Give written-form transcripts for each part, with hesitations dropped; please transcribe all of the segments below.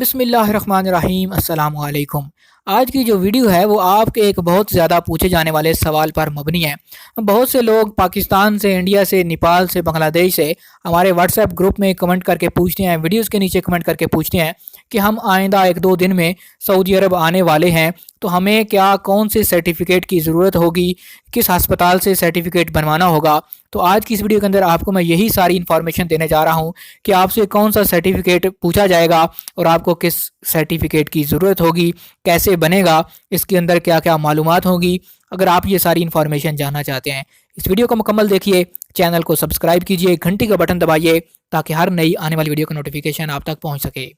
بسم اللہ الرحمن الرحیم۔ السلام علیکم۔ آج کی جو ویڈیو ہے وہ آپ کے ایک بہت زیادہ پوچھے جانے والے سوال پر مبنی ہے۔ بہت سے لوگ پاکستان سے، انڈیا سے، نیپال سے، بنگلہ دیش سے ہمارے واٹس ایپ گروپ میں کمنٹ کر کے پوچھتے ہیں، ویڈیوز کے نیچے کمنٹ کر کے پوچھتے ہیں کہ ہم آئندہ ایک دو دن میں سعودی عرب آنے والے ہیں، تو ہمیں کون سے سرٹیفکیٹ کی ضرورت ہوگی، کس ہسپتال سے سرٹیفکیٹ بنوانا ہوگا۔ تو آج کی اس ویڈیو کے اندر آپ کو میں یہی ساری انفارمیشن دینے جا رہا ہوں کہ آپ سے کون سا سرٹیفکیٹ پوچھا جائے گا اور آپ کو کس سرٹیفکیٹ کی ضرورت ہوگی، کیسے بنے گا، اس کے اندر کیا کیا معلومات ہوگی۔ اگر آپ یہ ساری انفارمیشن جاننا چاہتے ہیں، اس ویڈیو کو مکمل دیکھیے، چینل کو سبسکرائب کیجئے، گھنٹی کا بٹن دبائیے تاکہ ہر نئی آنے والی ویڈیو کا نوٹیفیکیشن آپ تک پہنچ سکے۔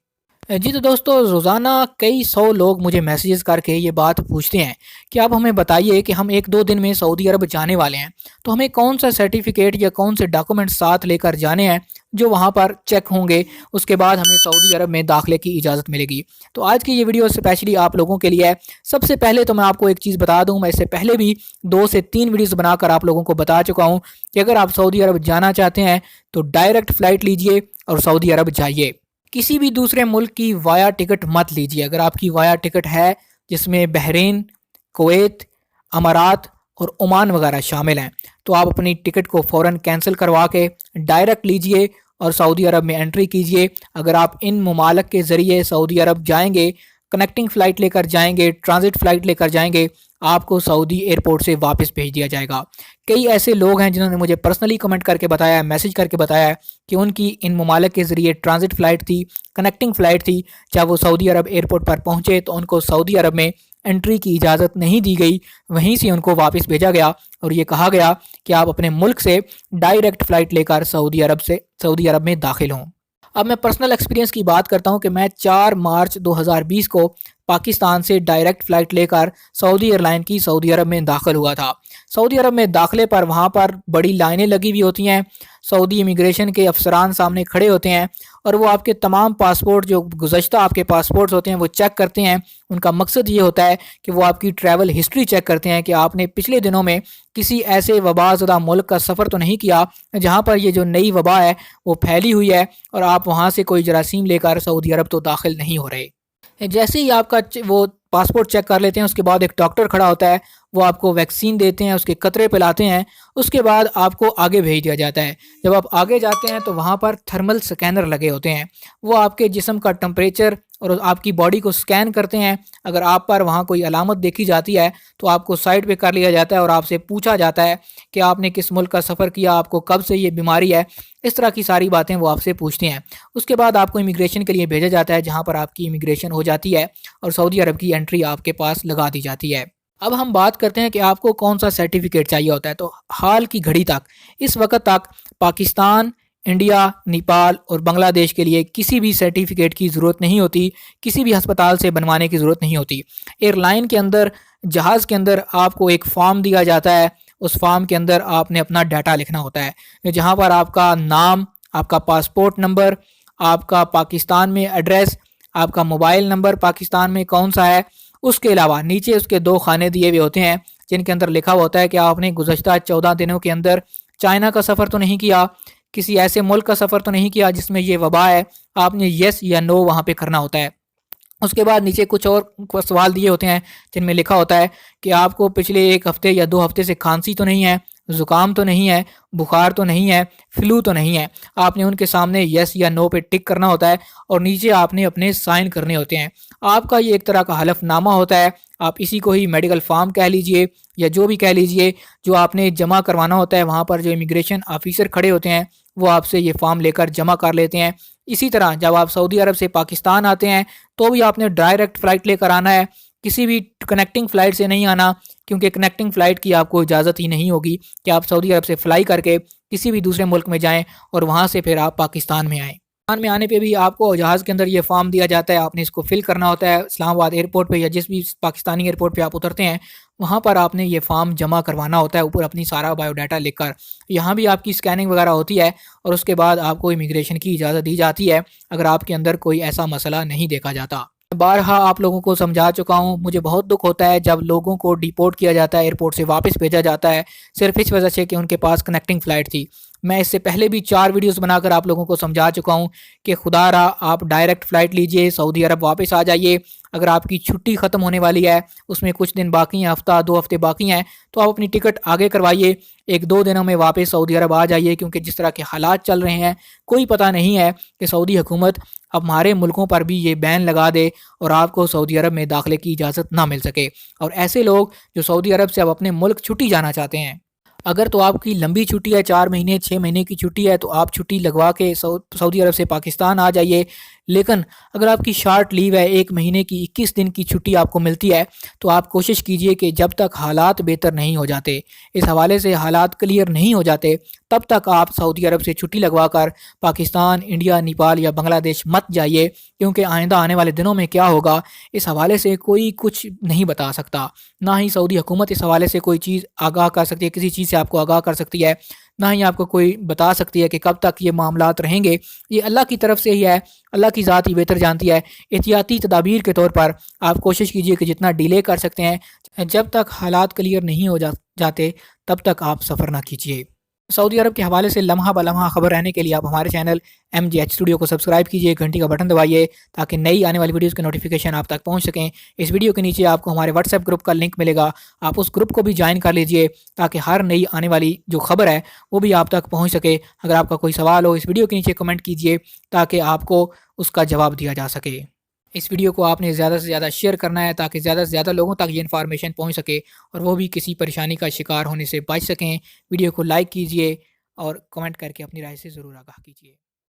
جی تو دوستو، روزانہ کئی سو لوگ مجھے میسیجز کر کے یہ بات پوچھتے ہیں کہ آپ ہمیں بتائیے کہ ہم ایک دو دن میں سعودی عرب جانے والے ہیں، تو ہمیں کون سا سرٹیفکیٹ یا کون سے ڈاکومنٹ ساتھ لے کر جانے ہیں جو وہاں پر چیک ہوں گے، اس کے بعد ہمیں سعودی عرب میں داخلے کی اجازت ملے گی۔ تو آج کی یہ ویڈیو اسپیشلی آپ لوگوں کے لیے ہے۔ سب سے پہلے تو میں آپ کو ایک چیز بتا دوں، میں اس سے پہلے بھی 2 سے 3 ویڈیوز بنا کر آپ لوگوں کو بتا چکا ہوں کہ اگر آپ سعودی عرب جانا چاہتے ہیں تو ڈائریکٹ فلائٹ لیجئے اور سعودی عرب جائیے۔ کسی بھی دوسرے ملک کی وایا ٹکٹ مت لیجیے۔ اگر آپ کی وایا ٹکٹ ہے جس میں بحرین، کویت، امارات اور عمان وغیرہ شامل ہیں، تو آپ اپنی ٹکٹ کو فوراً کینسل کروا کے ڈائریکٹ لیجئے اور سعودی عرب میں انٹری کیجئے۔ اگر آپ ان ممالک کے ذریعے سعودی عرب جائیں گے، کنیکٹنگ فلائٹ لے کر جائیں گے، ٹرانزٹ فلائٹ لے کر جائیں گے، آپ کو سعودی ایئرپورٹ سے واپس بھیج دیا جائے گا۔ کئی ایسے لوگ ہیں جنہوں نے مجھے پرسنلی کمنٹ کر کے بتایا ہے، میسج کر کے بتایا ہے کہ ان کی ان ممالک کے ذریعے ٹرانزٹ فلائٹ تھی، کنیکٹنگ فلائٹ تھی، جب وہ سعودی عرب ایئرپورٹ پر پہنچے تو ان کو سعودی عرب میں انٹری کی اجازت نہیں دی گئی، وہیں سے ان کو واپس بھیجا گیا اور یہ کہا گیا کہ آپ اپنے ملک سے ڈائریکٹ فلائٹ لے کر سعودی عرب میں داخل ہوں۔ اب میں پرسنل ایکسپیرینس کی بات کرتا ہوں کہ میں 4 مارچ 2020 کو پاکستان سے ڈائریکٹ فلائٹ لے کر سعودی ایئرلائن کی سعودی عرب میں داخل ہوا تھا۔ سعودی عرب میں داخلے پر وہاں پر بڑی لائنیں لگی ہوئی ہوتی ہیں، سعودی امیگریشن کے افسران سامنے کھڑے ہوتے ہیں اور وہ آپ کے تمام پاسپورٹ، جو گزشتہ آپ کے پاسپورٹس ہوتے ہیں، وہ چیک کرتے ہیں۔ ان کا مقصد یہ ہوتا ہے کہ وہ آپ کی ٹریول ہسٹری چیک کرتے ہیں کہ آپ نے پچھلے دنوں میں کسی ایسے وبا زدہ ملک کا سفر تو نہیں کیا جہاں پر یہ جو نئی وبا ہے وہ پھیلی ہوئی ہے اور آپ وہاں سے کوئی جراثیم لے کر سعودی عرب تو داخل نہیں ہو رہے۔ جیسے ہی آپ کا وہ پاسپورٹ چیک کر لیتے ہیں، اس کے بعد ایک ڈاکٹر کھڑا ہوتا ہے، وہ آپ کو ویکسین دیتے ہیں، اس کے قطرے پلاتے ہیں، اس کے بعد آپ کو آگے بھیج دیا جاتا ہے۔ جب آپ آگے جاتے ہیں تو وہاں پر تھرمل سکینر لگے ہوتے ہیں، وہ آپ کے جسم کا ٹمپریچر اور آپ کی باڈی کو سکین کرتے ہیں۔ اگر آپ پر وہاں کوئی علامت دیکھی جاتی ہے تو آپ کو سائڈ پہ کر لیا جاتا ہے اور آپ سے پوچھا جاتا ہے کہ آپ نے کس ملک کا سفر کیا، آپ کو کب سے یہ بیماری ہے، اس طرح کی ساری باتیں وہ آپ سے پوچھتے ہیں۔ اس کے بعد آپ کو امیگریشن کے لیے بھیجا جاتا ہے، جہاں پر آپ کی امیگریشن ہو جاتی ہے اور سعودی عرب کی انٹری آپ کے پاس لگا دی جاتی ہے۔ اب ہم بات کرتے ہیں کہ آپ کو کون سا سرٹیفکیٹ چاہیے ہوتا ہے۔ تو حال کی گھڑی تک، اس وقت تک پاکستان، انڈیا، نیپال اور بنگلہ دیش کے لیے کسی بھی سرٹیفکیٹ کی ضرورت نہیں ہوتی، کسی بھی ہسپتال سے بنوانے کی ضرورت نہیں ہوتی۔ ایئر لائن کے اندر، جہاز کے اندر آپ کو ایک فارم دیا جاتا ہے، اس فارم کے اندر آپ نے اپنا ڈیٹا لکھنا ہوتا ہے، جہاں پر آپ کا نام، آپ کا پاسپورٹ نمبر، آپ کا پاکستان میں ایڈریس، آپ کا موبائل نمبر پاکستان میں کون سا ہے، اس کے علاوہ نیچے اس کے 2 خانے دیے ہوئے ہوتے ہیں جن کے اندر لکھا ہوتا ہے کہ آپ نے گزشتہ 14 دنوں کے اندر چائنا کا سفر تو نہیں کیا، کسی ایسے ملک کا سفر تو نہیں کیا جس میں یہ وبا ہے، آپ نے یس یا نو وہاں پہ کرنا ہوتا ہے۔ اس کے بعد نیچے کچھ اور سوال دیے ہوتے ہیں جن میں لکھا ہوتا ہے کہ آپ کو پچھلے 1 ہفتے یا 2 ہفتے سے کھانسی تو نہیں ہے، زکام تو نہیں ہے، بخار تو نہیں ہے، فلو تو نہیں ہے۔ آپ نے ان کے سامنے یس یا نو پہ ٹک کرنا ہوتا ہے اور نیچے آپ نے اپنے سائن کرنے ہوتے ہیں۔ آپ کا یہ ایک طرح کا حلف نامہ ہوتا ہے، آپ اسی کو ہی میڈیکل فارم کہہ لیجئے یا جو بھی کہہ لیجئے، جو آپ نے جمع کروانا ہوتا ہے۔ وہاں پر جو امیگریشن آفیسر کھڑے ہوتے ہیں وہ آپ سے یہ فارم لے کر جمع کر لیتے ہیں۔ اسی طرح جب آپ سعودی عرب سے پاکستان آتے ہیں تو بھی آپ نے ڈائریکٹ فلائٹ لے کر آنا ہے، کسی بھی کنیکٹنگ فلائٹ سے نہیں آنا، کیونکہ کنیکٹنگ فلائٹ کی آپ کو اجازت ہی نہیں ہوگی کہ آپ سعودی عرب سے فلائی کر کے کسی بھی دوسرے ملک میں جائیں اور وہاں سے پھر آپ پاکستان میں آئیں۔ پاکستان میں آنے پہ بھی آپ کو جہاز کے اندر یہ فارم دیا جاتا ہے، آپ نے اس کو فل کرنا ہوتا ہے۔ اسلام آباد ایئرپورٹ پہ یا جس بھی پاکستانی ایئرپورٹ پہ آپ اترتے ہیں وہاں پر آپ نے یہ فارم جمع کروانا ہوتا ہے، اوپر اپنی سارا بایو ڈاٹا لکھ کر۔ یہاں بھی آپ کی سکیننگ وغیرہ ہوتی ہے اور اس کے بعد آپ کو امیگریشن کی اجازت دی جاتی ہے اگر آپ کے اندر کوئی ایسا مسئلہ نہیں دیکھا جاتا۔ بارہا آپ لوگوں کو سمجھا چکا ہوں، مجھے بہت دکھ ہوتا ہے جب لوگوں کو ڈیپورٹ کیا جاتا ہے، ایئرپورٹ سے واپس بھیجا جاتا ہے صرف اس وجہ سے کہ ان کے پاس کنیکٹنگ فلائٹ تھی۔ میں اس سے پہلے بھی 4 ویڈیوز بنا کر آپ لوگوں کو سمجھا چکا ہوں کہ خدا را آپ ڈائریکٹ فلائٹ لیجئے، سعودی عرب واپس آ جائیے۔ اگر آپ کی چھٹی ختم ہونے والی ہے، اس میں کچھ دن باقی ہیں، ہفتہ 2 ہفتے باقی ہیں، تو آپ اپنی ٹکٹ آگے کروائیے، 1-2 دنوں میں واپس سعودی عرب آ جائیے، کیونکہ جس طرح کے حالات چل رہے ہیں کوئی پتہ نہیں ہے کہ سعودی حکومت اب ہمارے ملکوں پر بھی یہ بین لگا دے اور آپ کو سعودی عرب میں داخلے کی اجازت نہ مل سکے۔ اور ایسے لوگ جو سعودی عرب سے اب اپنے ملک چھٹی جانا چاہتے ہیں، اگر تو آپ کی لمبی چھٹی ہے، 4 مہینے 6 مہینے کی چھٹی ہے، تو آپ چھٹی لگوا کے سعودی عرب سے پاکستان آ جائیے۔ لیکن اگر آپ کی شارٹ لیو ہے، 1 مہینے کی 21 دن کی چھٹی آپ کو ملتی ہے، تو آپ کوشش کیجئے کہ جب تک حالات بہتر نہیں ہو جاتے، اس حوالے سے حالات کلیئر نہیں ہو جاتے، تب تک آپ سعودی عرب سے چھٹی لگوا کر پاکستان، انڈیا، نیپال یا بنگلہ دیش مت جائیے، کیونکہ آئندہ آنے والے دنوں میں کیا ہوگا اس حوالے سے کوئی کچھ نہیں بتا سکتا۔ نہ ہی سعودی حکومت اس حوالے سے کوئی چیز آگاہ کر سکتی ہے، کسی چیز سے آپ کو آگاہ کر سکتی ہے، نہ ہی آپ کو کوئی بتا سکتی ہے کہ کب تک یہ معاملات رہیں گے۔ یہ اللہ کی طرف سے ہی ہے، اللہ کی ذات ہی بہتر جانتی ہے۔ احتیاطی تدابیر کے طور پر آپ کوشش کیجئے کہ جتنا ڈیلے کر سکتے ہیں، جب تک حالات کلیئر نہیں ہو جاتے تب تک آپ سفر نہ کیجئے۔ سعودی عرب کے حوالے سے لمحہ بلمحہ خبر رہنے کے لیے آپ ہمارے چینل MGH اسٹوڈیو کو سبسکرائب کیجئے، گھنٹی کا بٹن دبائیے تاکہ نئی آنے والی ویڈیوز کے نوٹیفیکیشن آپ تک پہنچ سکیں۔ اس ویڈیو کے نیچے آپ کو ہمارے واٹس ایپ گروپ کا لنک ملے گا، آپ اس گروپ کو بھی جوائن کر لیجئے تاکہ ہر نئی آنے والی جو خبر ہے وہ بھی آپ تک پہنچ سکے۔ اگر آپ کا کوئی سوال ہو اس ویڈیو کے نیچے کمنٹ کیجئے تاکہ آپ کو اس کا جواب دیا جا سکے۔ اس ویڈیو کو آپ نے زیادہ سے زیادہ شیئر کرنا ہے تاکہ زیادہ سے زیادہ لوگوں تک یہ انفارمیشن پہنچ سکے اور وہ بھی کسی پریشانی کا شکار ہونے سے بچ سکیں۔ ویڈیو کو لائک کیجئے اور کمنٹ کر کے اپنی رائے سے ضرور آگاہ کیجئے۔